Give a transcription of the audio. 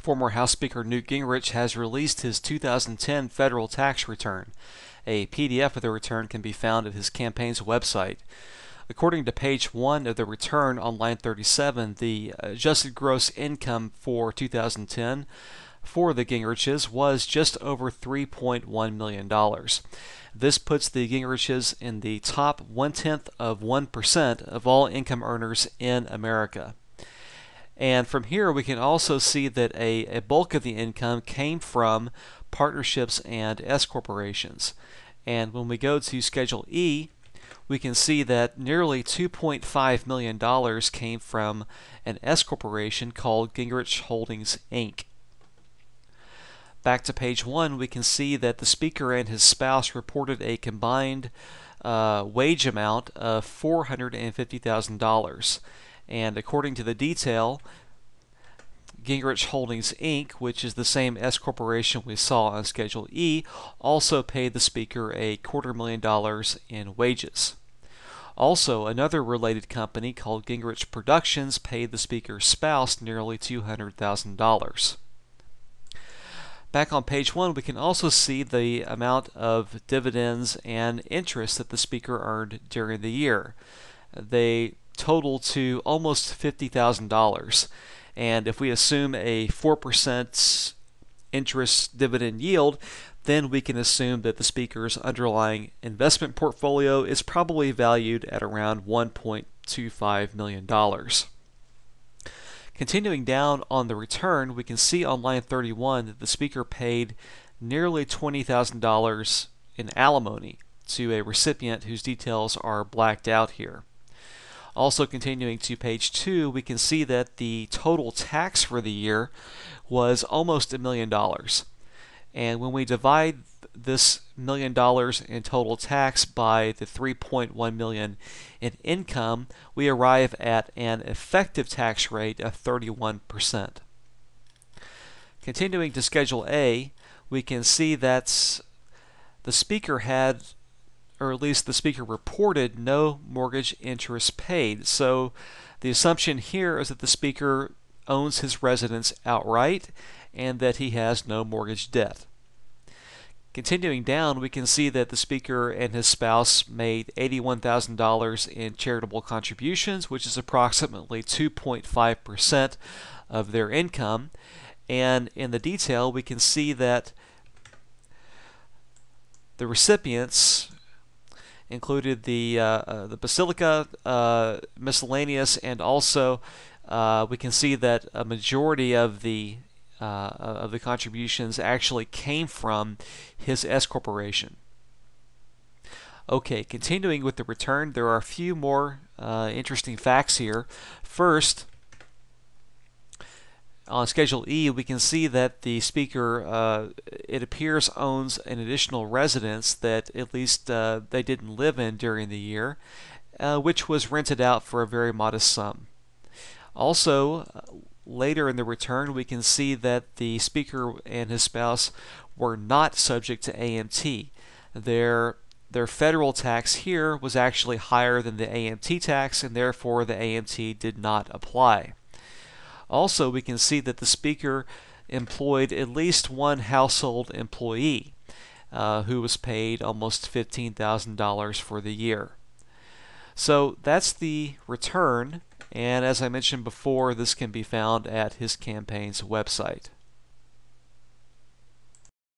Former House Speaker Newt Gingrich has released his 2010 federal tax return. A PDF of the return can be found at his campaign's website. According to page 1 of the return on line 37, the adjusted gross income for 2010 for the Gingriches was just over $3.1 million. This puts the Gingriches in the top 0.1% of all income earners in America. And from here we can also see that a bulk of the income came from partnerships and S corporations. And when we go to Schedule E, we can see that nearly $2.5 million came from an S corporation called Gingrich Holdings, Inc. Back to page 1, we can see that the speaker and his spouse reported a combined wage amount of $450,000. And according to the detail, Gingrich Holdings, Inc., which is the same S corporation we saw on Schedule E, also paid the speaker $250,000 in wages. Also, another related company called Gingrich Productions paid the speaker's spouse nearly $200,000. Back on page 1, we can also see the amount of dividends and interest that the speaker earned during the year. They total to almost $50,000. And if we assume a 4% interest dividend yield, then we can assume that the speaker's underlying investment portfolio is probably valued at around $1.25 million. Continuing down on the return, we can see on line 31 that the speaker paid nearly $20,000 in alimony to a recipient whose details are blacked out here. Also continuing to page 2, we can see that the total tax for the year was almost $1 million. And when we divide this $1 million in total tax by the $3.1 million in income, we arrive at an effective tax rate of 31%. Continuing to Schedule A, we can see that the speaker had, or at least the speaker reported, no mortgage interest paid. So the assumption here is that the speaker owns his residence outright and that he has no mortgage debt. Continuing down, we can see that the speaker and his spouse made $81,000 in charitable contributions, which is approximately 2.5% of their income. And in the detail, we can see that the recipients included the Basilica, miscellaneous, and also we can see that a majority of the contributions actually came from his S corporation. Okay, continuing with the return, there are a few more interesting facts here. First, on Schedule E, we can see that the speaker, it appears, owns an additional residence that at least they didn't live in during the year, which was rented out for a very modest sum. Also, later in the return, we can see that the speaker and his spouse were not subject to AMT. Their federal tax here was actually higher than the AMT tax, and therefore the AMT did not apply. Also, we can see that the speaker employed at least one household employee who was paid almost $15,000 for the year. So that's the return, and as I mentioned before, this can be found at his campaign's website.